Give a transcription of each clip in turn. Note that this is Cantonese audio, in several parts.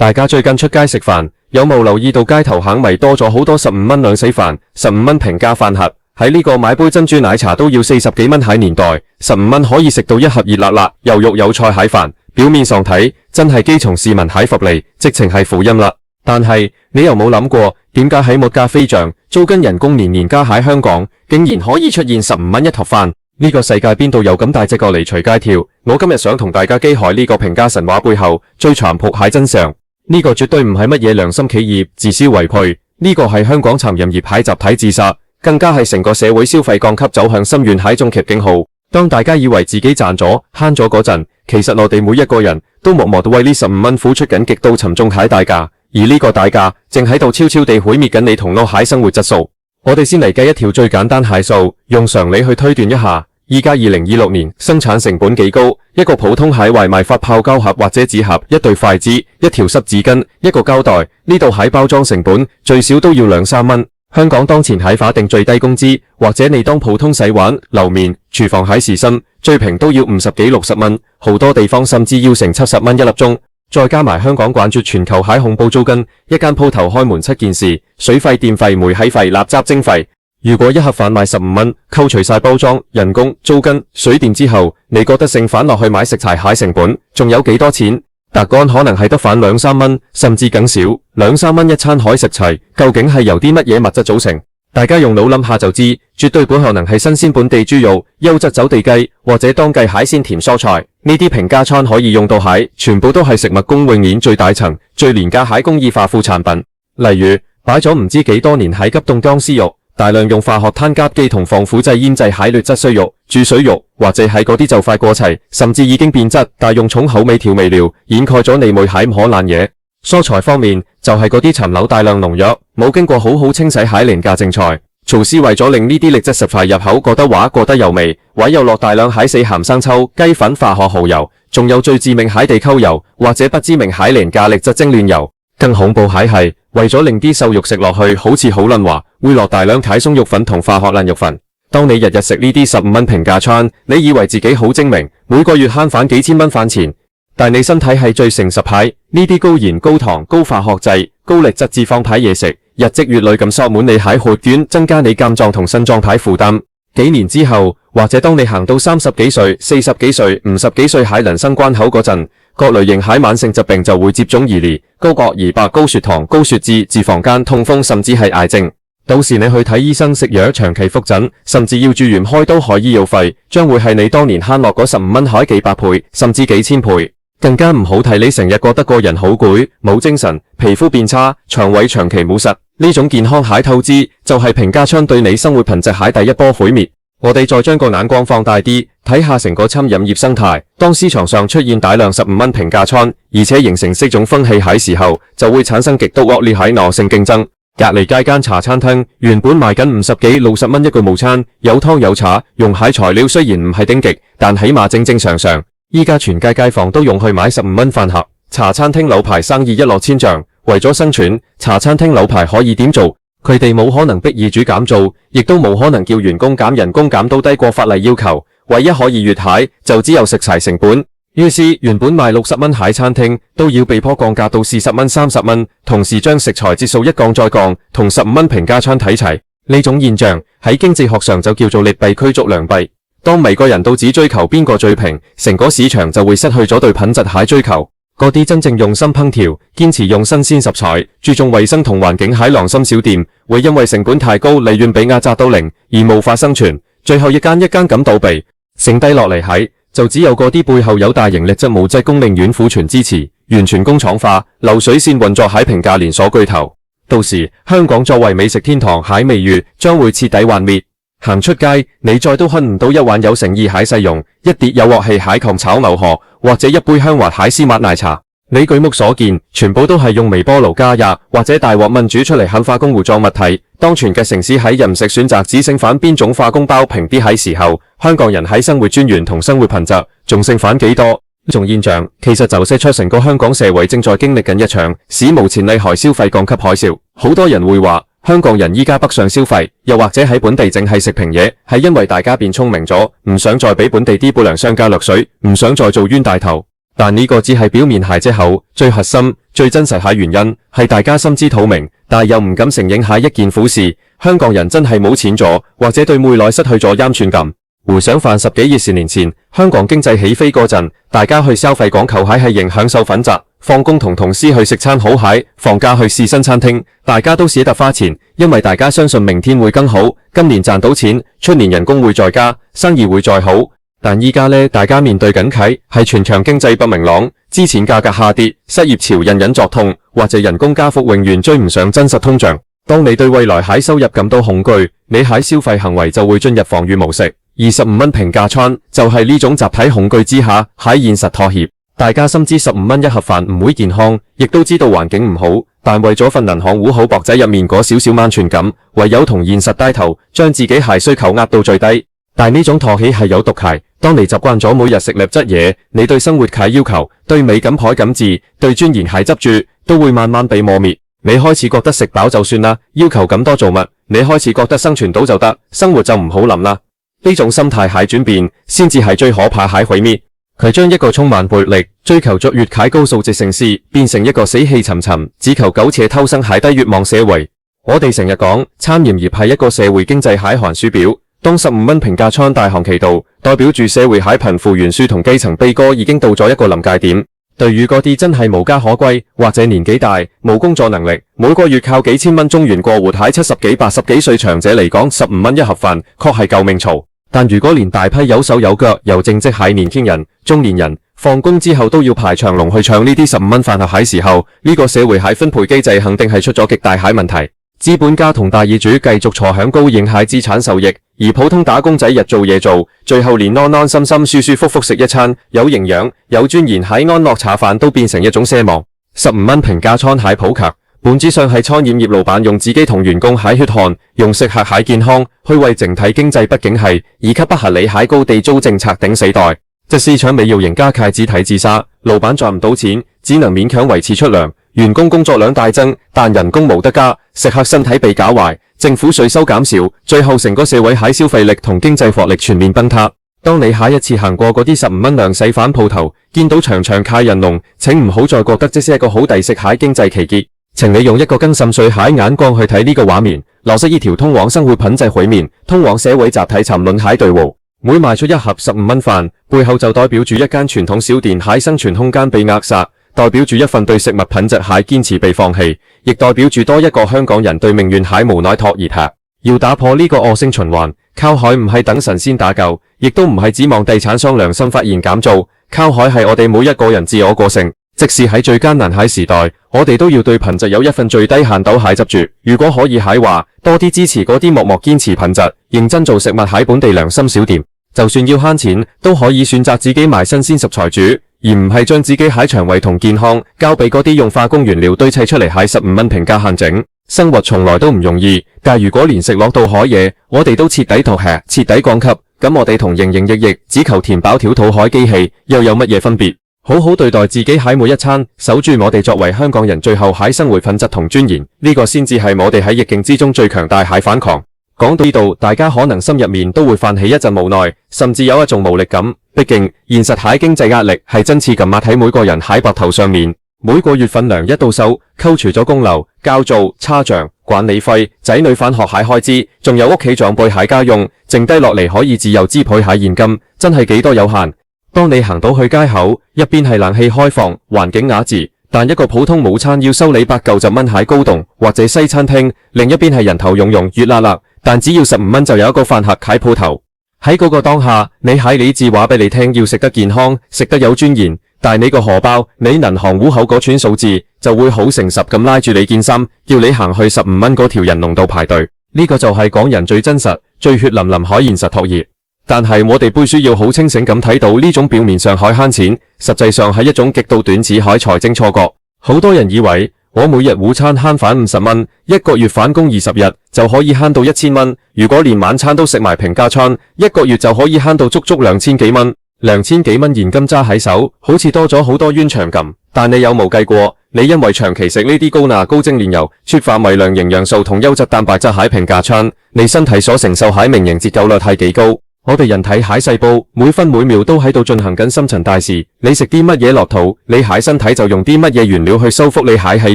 大家最近出街食飯，有冇留意到街頭餡咪多咗好多15蚊兩死飯、15蚊平價飯盒？喺呢個買杯珍珠奶茶都要40幾蚊喺年代，15蚊可以食到一盒熱辣辣又肉有菜蟹飯。表面上睇真係基層市民蟹福利，直情係福音啦。但係你又冇諗過，點解喺物價飛漲、租金人工年年加喺香港，竟然可以出現15蚊一盒飯？呢個世界邊度有咁大隻角嚟隨街跳？我今日想同大家揭開呢個平價神話背後最殘酷蟹真相。呢個絕對唔係乜嘢良心企業自私違背，呢個係香港殘忍業蟹集體自殺，更加係成個社會消費降級走向深淵蟹終極警號。當大家以為自己賺咗慳咗嗰陣，其實我哋每一個人都默默地為呢15蚊付出緊極度沉重蟹代價，而呢個代價正喺度悄悄地毀滅緊你同我蟹生活質素。我哋先嚟計一條最簡單蟹數，用常理去推斷一下。依家2026年生產成本幾高？一個普通蟹外賣發泡膠盒或者紙盒，一對筷子，一條濕紙巾，一個膠袋，呢度蟹包裝成本最少都要2、3蚊。香港當前蟹法定最低工資，或者你當普通洗碗、樓面、廚房蟹時薪，最平都要50幾60蚊，好多地方甚至要成70蚊一粒鐘。再加埋香港冠絕全球蟹恐怖租金，一間鋪頭開門7件事，水費、電費、煤氣費、垃圾徵費。如果一盒飯賣15蚊，扣除晒包裝、人工、租金、水電之後，你覺得剩返落去買食材蟹成本仲有幾多錢？答案可能係得返2、3蚊，甚至更少。2、3蚊一餐海食材，究竟係由啲乜嘢物質組成？大家用腦諗下就知，絕對不可能係新鮮本地豬肉、優質走地雞或者當季海鮮甜蔬菜。呢啲平價餐可以用到蟹，全部都係食物供應鏈最大層、最廉價蟹工業化副產品。例如擺咗唔知幾多年蟹急凍僵屍肉。大量用化學添加劑同防腐劑醃製蟹劣質衰肉、注水肉，或者係嗰啲就快過期，甚至已經變質，但用重口味調味料掩蓋咗你每蟹唔可爛嘢。蔬菜方面就係嗰啲殘留大量農藥、冇經過好好清洗蟹廉價正菜。廚師為咗令呢啲劣質食材入口覺得有味，唯有落大量蟹死鹹生抽、雞粉、化學蠔油，仲有最致命蟹地溝油或者不知名蟹廉價劣質精煉油。更恐怖蟹係為咗令啲瘦肉食落去好似好嫩滑，會落大量蟹鬆肉粉同化學爛肉粉。當你日日食呢啲15蚊平價餐，你以為自己好精明，每個月慳返幾千蚊飯錢，但你身體係最誠實蟹。呢啲高鹽、高糖、高化學劑、高力質脂肪牌嘢食，日積月累咁索滿你蟹血管，增加你肝臟同腎臟牌負擔。幾年之後，或者當你行到30幾歲、40幾歲、50幾歲蟹人生關口嗰陣，各類型蟹慢性疾病就會接踵而嚟，高角胰白、高血糖、高血脂、脂肪肝、痛風，甚至係癌症。到時你去睇醫生食藥，長期復診，甚至要住院開刀開醫藥費，將會係你當年慳落嗰15蚊蟹幾百倍，甚至幾千倍。更加唔好提你成日覺得個人好攰、冇精神、皮膚變差、腸胃長期冇實，呢種健康蟹透支就係平價餐對你生活品質蟹第一波毀滅。我哋再將個眼光放大啲，睇下成個餐飲業生態。當市場上出現大量15蚊平價餐，而且形成色種風氣喺時候，就會產生極度惡劣蟹惡性競爭。隔離街間茶餐廳原本賣緊50幾60蚊一個午餐，有湯有茶，用蟹材料雖然唔係頂極，但起碼正正常常。依家全街街坊都用去買15蚊飯盒，茶餐廳老牌生意一落千丈。為咗生存，茶餐廳老牌可以點做？佢哋冇可能逼業主減租，亦都冇可能叫員工減人工減到低過法例要求。唯一可以越蟹就只有食材成本。於是原本賣60蚊蟹餐廳都要被迫降價到40蚊、30蚊，同時將食材折數一降再降，同15蚊平價餐睇齊。呢種現象喺經濟學上就叫做劣幣驅逐良幣。當每個人都只追求邊個最平，成個市場就會失去咗對品質蟹追求。嗰啲真正用心烹調、堅持用新鮮食材、注重衛生同環境蟹良心小店，會因為成本太高、利潤被壓榨到零而無法生存，最後一間一間咁倒閉。剩低落嚟蟹就只有嗰啲背後有大型劣質無質供應鏈庫存支持、完全工廠化、流水線運作蟹平價連鎖巨頭。到時香港作為美食天堂，蟹味月將會徹底幻滅。行出街，你再都喝唔到一碗有誠意蟹細蓉，一碟有鑊氣蟹窮炒牛河，或者一杯香滑蟹絲襪奶茶。你舉目所見，全部都係用微波爐加熱或者大鑊燜煮出嚟狠化工糊狀物體。當全嘅城市喺飲食選擇只剩返邊種化工包平啲喺時候，香港人喺生活專員同生活品質仲剩返幾多？呢種現象其實就寫出成個香港社會正在經歷緊一場史無前例海消費降級海嘯。好多人會話，香港人依家北上消費，又或者喺本地淨係食平嘢，係因為大家變聰明咗，唔想再俾本地啲不良商家掠水，唔想再做冤大頭。但呢個只係表面鞋遮口，最核心、最真實係原因係大家心知肚明，但又唔敢承認係一件苦事。香港人真係冇錢咗，或者對未來失去咗安全感。回想返10幾20年前，香港經濟起飛嗰陣，大家去消費講求蟹係型享受品質，放工同同事去食餐好蟹，放假去試新餐廳，大家都捨得花錢，因為大家相信明天會更好，今年賺到錢，出年人工會再加，生意會再好。但依家呢，大家面對緊係全場經濟不明朗，資產價格下跌，失業潮隱隱作痛，或者人工加幅永遠追唔上真實通脹。當你對未來蟹收入感到恐懼，你蟹消費行為就會進入防禦模式。25蚊平價餐就係呢種集體恐懼之下喺現實妥協。大家深知15蚊一盒飯唔會健康，亦都知道環境唔好，但為咗份銀行戶口簿仔入面嗰少少安全感，唯有同現實低頭，將自己蟹需求壓到最低。但呢種妥協係有毒蟹。當你習慣咗每日食劣質嘢，你對生活蟹要求、對美感海感知、對尊嚴蟹執住，都會慢慢被磨滅。你開始覺得食飽就算啦，要求咁多做乜？你開始覺得生存到就得，生活就唔好諗啦。呢種心態蟹轉變，先至係最可怕蟹毀滅。佢將一個充滿活力、追求卓越蟹高素質城市，變成一個死氣沉沉、只求苟且偷生蟹低欲望社會。我哋成日講，餐飲業係一個社會經濟蟹寒暑表。當15蚊平價餐大行其道，代表住社會蟹貧富懸殊同基層悲歌已經到咗一個臨界點。對於嗰啲真係無家可歸或者年紀大冇工作能力，每個月靠幾千蚊中元過活喺70幾80幾歲長者嚟講，15蚊一盒飯確係救命嘈。但如果連大批有手有腳又正職蟹年輕人、中年人放工之後都要排長龍去搶呢啲15蚊飯盒蟹時候，呢個社會蟹分配機制肯定係出咗極大蟹問題。資本家同大業主繼續坐享高型蟹資產收益，而普通打工仔日做夜做，最後連安安心心舒舒服服食一餐有營養有尊嚴蟹安樂茶飯都變成一種奢望。15蚊平價餐蟹普及，本質上係餐飲業老闆用自己同員工蟹血汗，用食客蟹健康去為整體經濟不景氣以及不合理蟹高地租政策頂死袋。即市場未要型加契子體自殺，老闆賺唔到錢，只能勉強維持出糧。員工工作量大增，但人工冇得加，食客身體被搞壞，政府稅收減少，最後成個社會蟹消費力同經濟活力全面崩塌。當你下一次行過嗰啲15蚊兩洗飯鋪頭，見到長長蟹人龍，請唔好再覺得這是一個好抵食蟹經濟奇蹟，請你用一個更深邃蟹眼光去睇呢個畫面，留失呢條通往生活品質毀滅、通往社會集體沉淪蟹隊伍。每賣出一盒15蚊飯，背後就代表住一間傳統小店蟹生存空間被扼殺，代表住一份對食物品質蟹堅持被放棄，亦代表住多一個香港人對命運蟹無奈托而吃。要打破呢個惡性循環，靠海唔係等神仙打救，亦都唔係指望地產商良心發現減租，靠海係我哋每一個人自我個性。即使喺最艱難蟹時代，我哋都要對品質有一份最低限度蟹執住。如果可以蟹話，多啲支持嗰啲默默堅持品質、認真做食物蟹本地良心小店。就算要慳錢，都可以選擇自己買新鮮食材煮，而唔係將自己蟹腸胃同健康交俾嗰啲用化工原料堆砌出嚟蟹15蚊平價限整。生活從來都唔容易，但如果連食落到海嘢，我哋都徹底吐吃、徹底降級，咁我哋同營營役役只求填飽條肚海機器又有乜嘢分別？好好對待自己蟹每一餐，守住我哋作為香港人最後蟹生活品質同尊嚴，呢個先至係我哋喺逆境之中最強大蟹反抗。講到呢度，大家可能心入面都會泛起一陣無奈，甚至有一種無力感。畢竟現實蟹經濟壓力係真切咁壓喺每個人蟹膊頭上面。每個月份糧一到手，扣除咗供樓、交租、差餉、管理費、仔女返學蟹開支，仲有屋企長輩蟹家用，剩低落嚟可以自由支配蟹現金，真係幾多有限。當你行到去街口，一邊係冷氣開放、環境雅致，但一個普通午餐要收你190蚊蟹高檔或者西餐廳，另一邊係人頭湧湧、熱辣辣，但只要15蚊就有一個飯盒蟹鋪頭。喺嗰個當下，你蟹理智話俾你聽要食得健康、食得有尊嚴，但你個荷包、你銀行戶口嗰串數字就會好誠實咁拉住你件衫，叫你行去15蚊嗰條人龍度排隊。呢個就係港人最真實、最血淋淋海現實托熱。但係我哋必須要好清醒咁睇到呢種表面上海慳錢，實際上係一種極度短視海財政錯覺。好多人以為我每日午餐慳返50蚊，一個月返工20日就可以慳到1000蚊。如果連晚餐都食埋平價餐，一個月就可以慳到足足2000幾蚊。2000幾蚊現金揸喺手，好似多咗好多冤腸咁。但你有冇計過？你因為長期食呢啲高鈉、高精煉油、缺乏微量營養素同優質蛋白質蟹平價餐，你身體所承受蟹明型折舊率係幾高？我哋人體蟹細胞每分每秒都喺度進行緊深層大事，你食啲乜嘢落肚，你蟹身體就用啲乜嘢原料去修復你蟹器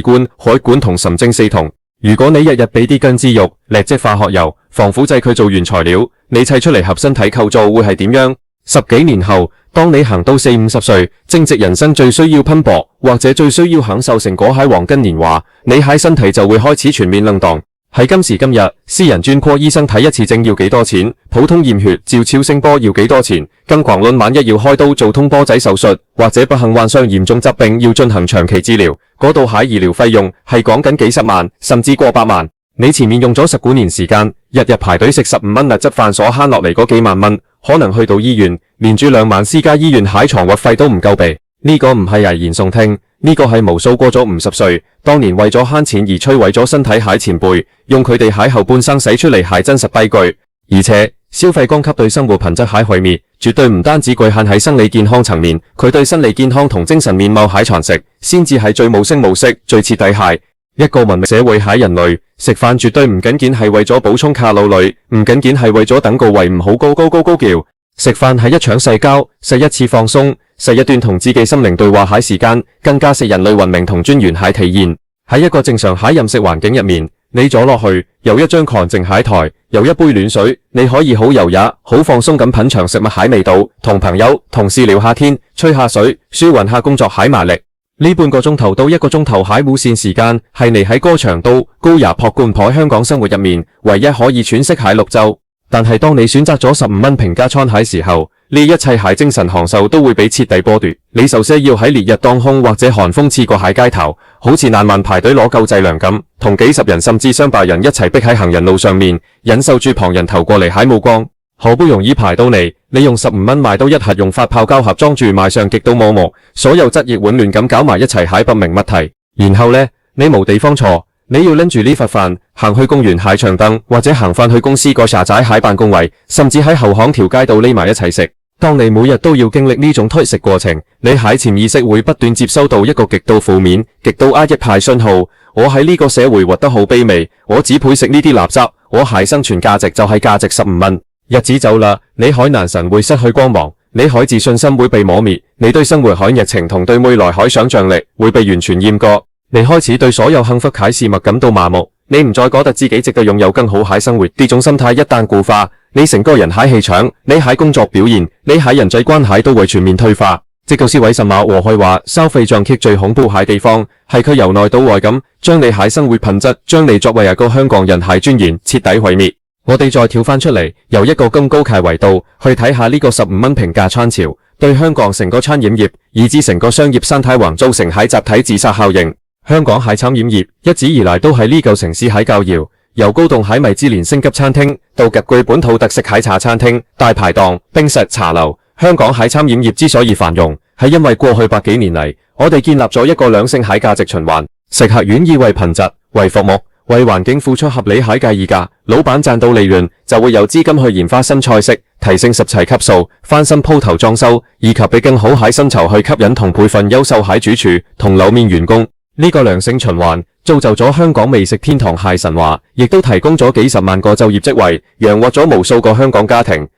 官、海管同神經系統。如果你日日俾啲根枝肉、瀝質化學油、防腐劑佢做原材料，你砌出嚟合身體構造會係點樣？10幾年後，當你行到40、50歲，正值人生最需要拼搏或者最需要享受成果喺黃金年華，你蟹身體就會開始全面冷凍。喺今時今日，私人專科醫生睇一次症要幾多錢？普通驗血照超聲波要幾多錢？更遑論萬一要開刀做通波仔手術，或者不幸患上嚴重疾病要進行長期治療，嗰度蟹醫療費用係講緊幾十萬，甚至過百萬。你前面用咗10幾年時間，日日排隊食15蚊劣質飯所慳落嚟嗰幾萬蚊，可能去到醫院，連住2萬私家醫院蟹床活費都唔夠備。呢個唔係危言聳聽，呢個係無數過咗50歲，當年為咗慳錢而摧毀咗身體蟹前輩，用佢哋蟹後半生洗出嚟蟹真實弊據。而且消費降級對生活品質蟹毀滅，絕對唔單止局限喺生理健康層面，佢對心理健康同精神面貌蟹蠶食，先至係最無聲無息、最徹底蟹。一個文明社會蟹人類食飯絕對唔僅僅係為咗補充卡路里，唔僅僅係為咗等個胃唔好高叫。食飯係一場社交，係一次放鬆，係一段同自己心靈對話蟹時間，更加係人類文明同尊嚴蟹體驗。喺一個正常蟹飲食環境入面，你坐落去，有一張狂淨蟹台，有一杯暖水，你可以好優雅、好放鬆咁品嘗食物蟹味道，同朋友、同事聊下天，吹下水，舒緩下工作蟹麻力。呢半個鐘頭到1個鐘頭蟹無線時間，係你喺歌長都高牙撲灌海香港生活入面唯一可以喘息蟹綠洲。但係當你選擇咗15蚊平價倉蟹時候，呢一切蟹精神享受都會被徹底剝奪。你首先要喺烈日當空或者寒風刺過蟹街頭，好似難民排隊攞救濟糧咁，同幾十人甚至上百人一齊逼喺行人路上面，忍受住旁人投過嚟蟹目光。好不容易排到嚟，你用15蚊買到一盒用發泡膠盒裝住賣相極度磨磨，所有質液混亂咁搞埋一齊蟹不明乜題。然後呢，你冇地方坐，你要拎住呢份飯行去公園蟹長凳，或者行返去公司個沙仔蟹辦公位，甚至喺後巷條街度匿埋一齊食。當你每日都要經歷呢種推食過程，你蟹潛意識會不斷接收到一個極度負面、極度壓抑派信號。我喺呢個社會活得好卑微，我只配食呢啲垃圾，我蟹生存價值就係價值15蚊。日子走啦，你海男神會失去光芒，你海自信心會被磨滅，你對生活海熱情同對未來海想象力會被完全閹割，你開始對所有幸福蟹事物感到麻木，你唔再覺得自己值得擁有更好蟹生活。呢種心態一旦固化，你成個人蟹氣場，你蟹工作表現，你蟹人際關係都會全面退化。這就是為什麼和諧話消費降級最恐怖蟹地方，係佢由內到外咁將你蟹生活品質，將你作為一個香港人蟹尊嚴徹底毀滅。我哋再跳翻出嚟，由一個咁高級維度去睇下呢個15蚊平價餐潮對香港成個餐飲業以至成個商業生態環造成蟹集體自殺效應。香港蟹餐飲業一直以來都係呢嚿城市蟹教謠，由高檔蟹米芝蓮星級餐廳到極具本土特色蟹茶餐廳、大排檔、冰室茶樓，香港蟹餐飲業之所以繁榮，係因為過去100幾年嚟，我哋建立咗一個兩性蟹價值循環，食客願意為品質、為服務、為環境付出合理蟹價議價，老闆賺到利潤就會有資金去研發新菜式，提升食材級數，翻新鋪頭裝修，以及俾更好蟹薪酬去吸引同培訓優秀蟹主廚同樓面員工。呢個良性循環造就咗香港美食天堂蟹神話，亦都提供咗幾十萬個就業職位，養活咗無數個香港家庭。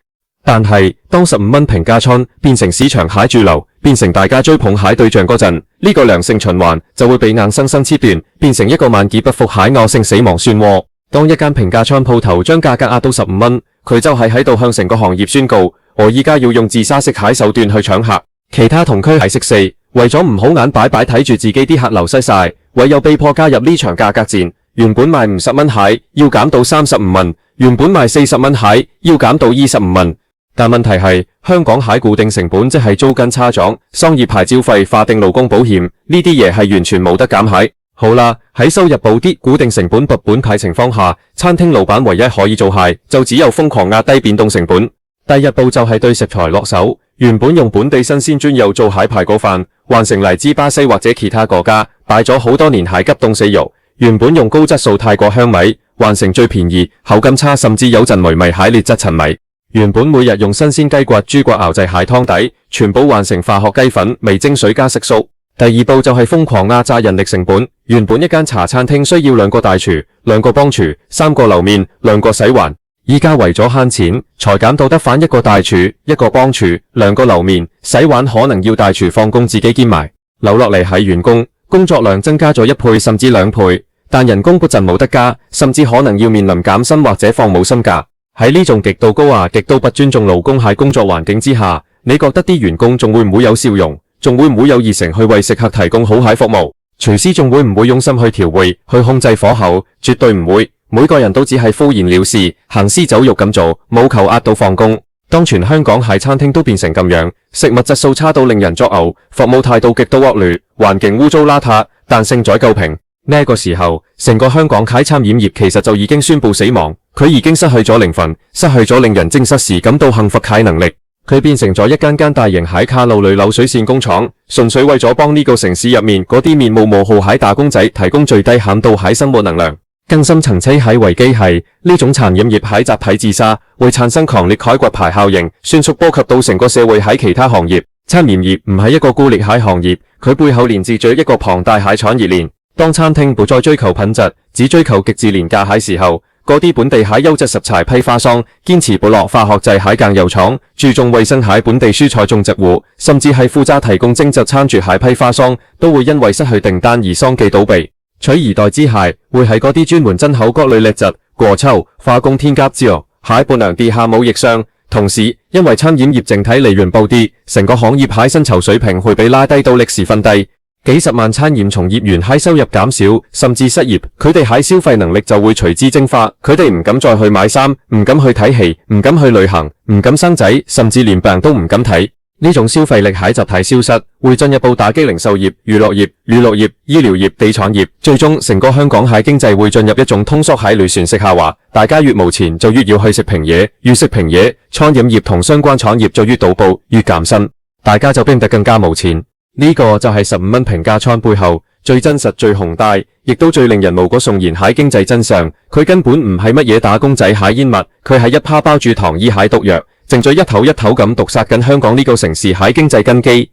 但係當15蚊平價倉變成市場蟹主流，變成大家追捧蟹對象嗰陣，呢個良性循環就會被硬生生切斷，變成一個萬劫不復蟹惡性死亡漩渦。當一間平價倉鋪頭將價格壓到15蚊，佢就係喺度向成個行業宣告，我依家要用自殺式蟹手段去搶客。其他同區係食四，為咗唔好眼擺擺睇住自己啲客流失晒，唯有被迫加入呢場價格戰。原本賣50蚊蟹要減到35蚊，原本賣40蚊蟹要減到25蚊。但問題係，香港蟹固定成本即係租金差餉、商業牌照費、法定勞工保險，呢啲嘢係完全冇得減蟹。好啦，喺收入補貼、固定成本不本契情況下，餐廳老闆唯一可以做蟹，就只有瘋狂壓低變動成本。第一步就係對食材落手，原本用本地新鮮專油做蟹排骨飯，換成嚟自巴西或者其他國家擺咗好多年蟹急凍死肉，原本用高質素泰國香米，換成最便宜、口感差甚至有陣霉米蟹劣質陳米。原本每日用新鮮雞骨、豬骨熬製蟹湯底，全部換成化學雞粉、味精水加色素。第二步就係瘋狂壓榨人力成本，原本一間茶餐廳需要2個大廚、2個幫廚、3個樓面、2個洗環，依家為咗慳錢，才減到得返一個大廚、一個幫廚、2個樓面，洗碗可能要大廚放工自己兼埋，留落嚟係員工，工作量增加咗1倍甚至2倍，但人工嗰陣冇得加，甚至可能要面臨減薪或者放冇薪假。喺呢種極度高壓、極度不尊重勞工喺工作環境之下，你覺得啲員工仲會唔會有笑容？仲會唔會有熱誠去為食客提供好蟹服務？廚師仲會唔會用心去調味、去控制火候？絕對唔會。每個人都只係敷衍了事、行屍走肉咁做，務求壓到放工。當全香港蟹餐廳都變成咁樣，食物質素差到令人作嘔，服務態度極度惡劣，環境污糟邋遢，但勝在夠平。呢個時候，成個香港蟹餐飲業其實就已經宣布死亡，佢已經失去咗靈魂，失去咗令人正室時感到幸福蟹能力。佢變成咗一間大型蟹卡路里流水線工廠，純粹為咗幫呢個城市入面嗰啲面目模糊蟹打工仔提供最低限度蟹生活能量。更深層次喺危機係呢種餐飲業喺集體自殺，會產生強烈開骨牌效應，迅速波及到成個社會喺其他行業。餐飲業唔係一個孤立蟹行業，佢背後連接住一個龐大蟹產業鏈。當餐廳不再追求品質，只追求極致廉價蟹時候，嗰啲本地蟹優質食材批發商，堅持不落化學製蟹更油廠，注重衛生蟹本地蔬菜種植戶，甚至係負責提供精製餐廚蟹批發商，都會因為失去訂單而相繼倒閉。取而代之蟹會係嗰啲專門進口各類劣質、過臭、化工添加之後蟹不良地下貿易商。同時，因為餐飲業整體利潤暴跌，成個行業蟹薪酬水平會被拉低到歷史新低。幾十萬餐飲從業員蟹收入減少，甚至失業，佢哋蟹消費能力就會隨之蒸發。佢哋唔敢再去買衫，唔敢去睇戲，唔敢去旅行，唔敢生仔，甚至連病都唔敢睇。呢種消費力喺集體消失，會進一步打擊零售業、娛樂業、娛樂業、醫療業、地產業，最終成個香港蟹經濟會進入一種通縮蟹類船式下滑。大家越冇錢就越要去食平嘢，越食平嘢，餐飲業同相關產業就越倒閉越減薪，大家就變得更加冇錢。呢個就係15蚊平價餐背後最真實、最宏大，亦都最令人毛骨悚然蟹經濟真相。佢根本唔係乜嘢打工仔蟹煙物，佢係一泡包住糖衣蟹毒藥，正在一頭一頭咁毒殺緊香港呢個城市蟹經濟根基。